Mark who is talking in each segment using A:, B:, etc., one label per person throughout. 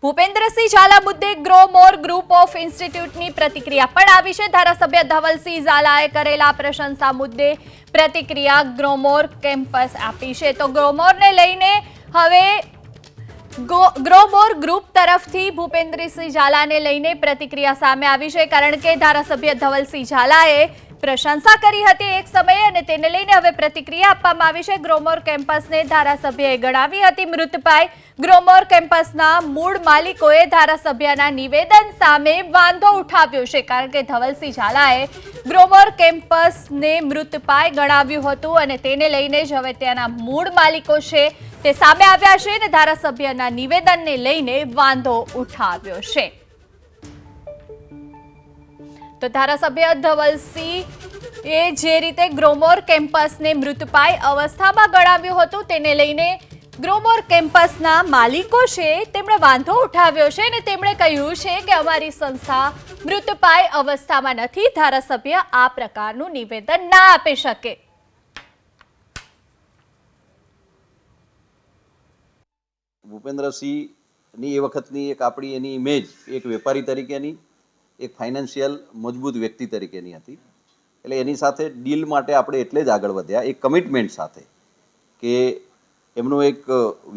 A: ભૂપેન્દ્રસિંહ ઝાલા મુદ્દે grow more group of ઇન્સ્ટિટ્યૂટની પ્રતિક્રિયા પણ આવી છે। ધારાસભ્ય ધવલસિંહ ઝાલાએ કરેલા પ્રશંસા મુદ્દે પ્રતિક્રિયા ગ્રોમોર કેમ્પસ આપી છે। તો ગ્રોમોરને લઈને હવે ગ્રોમોર ગ્રુપ તરફથી ભૂપેન્દ્રસિંહ ઝાલાને લઈને પ્રતિક્રિયા સામે આવી છે, કારણ કે ધારાસભ્ય ધવલસિંહ ઝાલાએ પ્રશંસા કરી હતી એક સમયે અને તેને લઈને હવે પ્રતિક્રિયા આપવામાં આવી છે। ગ્રોમોર કેમ્પસને ધારાસભ્યએ ગણાવી હતી મૃતપાય। ગ્રોમોર કેમ્પસના મૂળ માલિકોએ ધારાસભ્યના નિવેદન સામે વાંધો ઉઠાવ્યો છે, કારણ કે ધવલસિંહ ઝાલાએ ગ્રોમોર કેમ્પસને મૃતપાય ગણાવ્યું હતું અને તેને લઈને જ હવે તેના મૂળ માલિકો છે તે સામે આવ્યા છે અને ધારાસભ્યના નિવેદનને લઈને વાંધો ઉઠાવ્યો છે। તો ધારાસભ્ય ધવલસિંહ જે રીતે ગ્રોમોર કેમ્પસને મૃતપાય અવસ્થામાં ગણાવ્યું હતું તેને લઈને ગ્રોમોર કેમ્પસના માલિકો છે તેમણે વાંધો ઉઠાવ્યો છે અને તેમણે કહ્યું છે કે અમારી સંસ્થા મૃતપાય અવસ્થામાં નથી। ધારાસભ્ય આ પ્રકારનું નિવેદન ના આપી શકે।
B: ભૂપેન્દ્રસિંહની એ વખતની એક આપણી એની ઇમેજ એક વેપારી તરીકેની, એક ફાઇનાન્શિયલ મજબૂત વ્યક્તિ તરીકેની હતી। એટલે એની સાથે ડીલ માટે આપણે એટલે જ આગળ વધ્યા એક કમિટમેન્ટ સાથે કે એમનું એક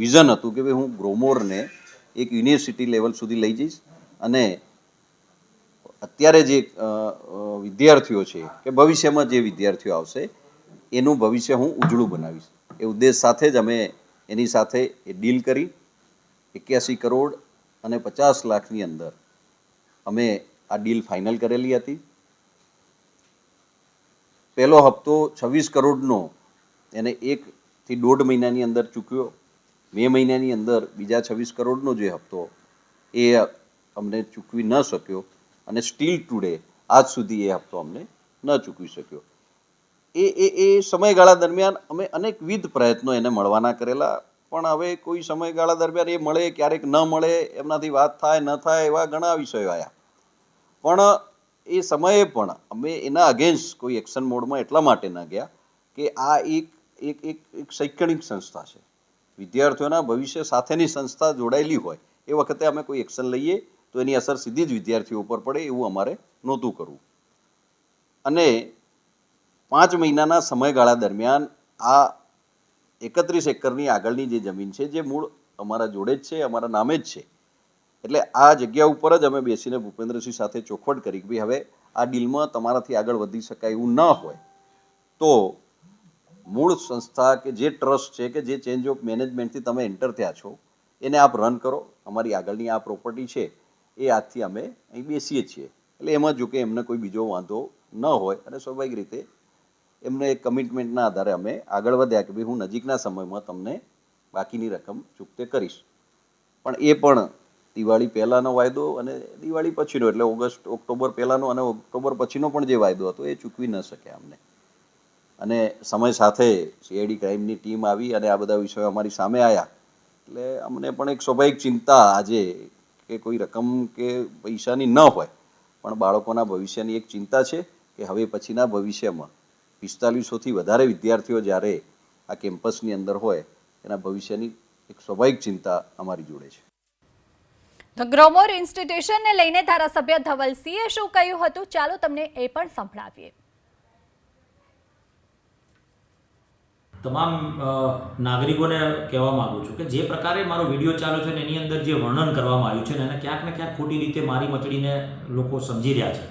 B: વિઝન હતું કે ભાઈ હું ગ્રોમોરને એક યુનિવર્સિટી લેવલ સુધી લઈ જઈશ અને અત્યારે જે વિદ્યાર્થીઓ છે કે ભવિષ્યમાં જે વિદ્યાર્થીઓ આવશે એનું ભવિષ્ય હું ઉજળું બનાવીશ। એ ઉદ્દેશ સાથે જ અમે એની સાથે એ ડીલ કરી 81 કરોડ અને 50 લાખની અંદર અમે આ ડીલ ફાઇનલ કરેલી હતી। પહેલો હપ્તો 26 કરોડનો એને 1 થી 1.5 મહિનાની અંદર ચૂક્યો। મે મહિનાની અંદર બીજા 26 કરોડનો જે હપ્તો એ અમને ચૂકવી ન શક્યો અને સ્ટીલ ટુડે આજ સુધી એ હપ્તો અમને ન ચૂકવી શક્યો। એ સમયગાળા દરમિયાન અમે અનેકવિધ પ્રયત્નો એને મળવાના કરેલા, પણ હવે કોઈ સમયગાળા દરમિયાન એ મળે ક્યારેક ન મળે, એમનાથી વાત થાય ન થાય એવા ઘણા વિષયો આવ્યા, પણ એ સમયે પણ અમે એના અગેન્સ્ટ કોઈ એક્શન મોડમાં એટલા માટે ન ગયા કે આ એક શૈક્ષણિક સંસ્થા છે, વિદ્યાર્થીઓના ભવિષ્ય સાથેની સંસ્થા જોડાયેલી હોય એ વખતે અમે કોઈ એક્શન લઈએ તો એની અસર સીધી જ વિદ્યાર્થીઓ ઉપર પડે એવું અમારે નહોતું કરવું। અને 5 મહિનાના સમયગાળા દરમિયાન આ 31 એકરની આગળની જે જમીન છે જે મૂળ અમારા જોડે જ છે, અમારા નામે જ છે, એટલે આ જગ્યા ઉપર જ અમે બેસીને ભૂપેન્દ્રસિંહ સાથે ચોખવટ કરી કે ભાઈ હવે આ ડીલમાં તમારાથી આગળ વધી શકાય એવું ન હોય તો મૂળ સંસ્થા કે જે ટ્રસ્ટ છે કે જે ચેન્જ ઓફ મેનેજમેન્ટથી તમે એન્ટર થયા છો એને આપ રન કરો, અમારી આગળની આ પ્રોપર્ટી છે એ આજથી અમે અહીં બેસીએ છીએ। એટલે એમાં જો કે એમને કોઈ બીજો વાંધો ન હોય અને સ્વાભાવિક રીતે એમને એક કમિટમેન્ટના આધારે અમે આગળ વધ્યા કે ભાઈ હું નજીકના સમયમાં તમને બાકીની રકમ ચૂકતે કરીશ। પણ એ પણ દિવાળી પહેલાંનો વાયદો અને દિવાળી પછીનો એટલે ઓક્ટોબર પહેલાંનો અને ઓક્ટોબર પછીનો પણ જે વાયદો હતો એ ચૂકવી ન શક્યા અમને। અને સમય સાથે CID ક્રાઇમની ટીમ આવી અને આ બધા વિષયો અમારી સામે આવ્યા એટલે અમને પણ એક સ્વાભાવિક ચિંતા આજે કે કોઈ રકમ કે પૈસાની ન હોય પણ બાળકોના ભવિષ્યની એક ચિંતા છે કે હવે પછીના ભવિષ્યમાં 4500થી વધારે વિદ્યાર્થીઓ જ્યારે આ કેમ્પસની અંદર હોય એના ભવિષ્યની એક સ્વાભાવિક ચિંતા અમારી જોડે છે।
A: તો ગ્રોમોર ઇન્સ્ટિટ્યુશનને લઈને ધારાસભ્ય ધવલસિંહે શું કહ્યું હતું ચાલો તમને એ પણ સંભળાવીએ।
C: તમામ નાગરિકોને કહેવા માંગુ છું કે જે પ્રકારે મારો વિડીયો ચાલુ છે ને એની અંદર જે વર્ણન કરવામાં આવ્યું છે ને એને ક્યાંક ને ક્યાંક ખોટી રીતે મારી મચડીને લોકો સમજી રહ્યા છે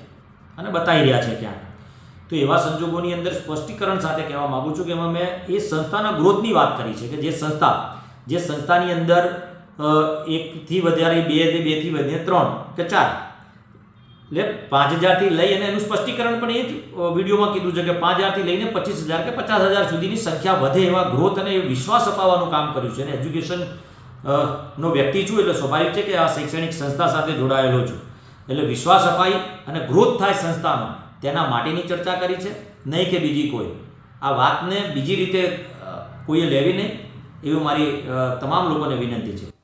C: અને બતાવી રહ્યા છે ક્યાંક, તો એવા સંજોગોની અંદર સ્પષ્ટીકરણ સાથે કહેવા માગું છું કે એમાં મેં એ સંસ્થાના ગ્રોથની વાત કરી છે કે જે સંસ્થાની અંદર 1 થી વધારે 2 થી વધીને 3 કે 4 એટલે 5000થી લઈ અને એનું સ્પષ્ટીકરણ પણ એ જ વિડીયોમાં કીધું છે કે 5000થી લઈને 25000 કે 50000 સુધીની સંખ્યા વધે એવા ગ્રોથ અને વિશ્વાસ અપાવવાનું કામ કર્યું છે અને એજ્યુકેશન નો વ્યક્તિ છું એટલે સ્વાભાવિક છે કે આ શૈક્ષણિક સંસ્થા સાથે જોડાયેલો છું એટલે વિશ્વાસ અપાઈ અને ગ્રોથ થાય સંસ્થાનો તેના માટેની ચર્ચા કરી છે, નહીં કે બીજી કોઈ આ વાતને બીજી રીતે કોઈએ લેવી નહીં એવી મારી તમામ લોકોને વિનંતી છે।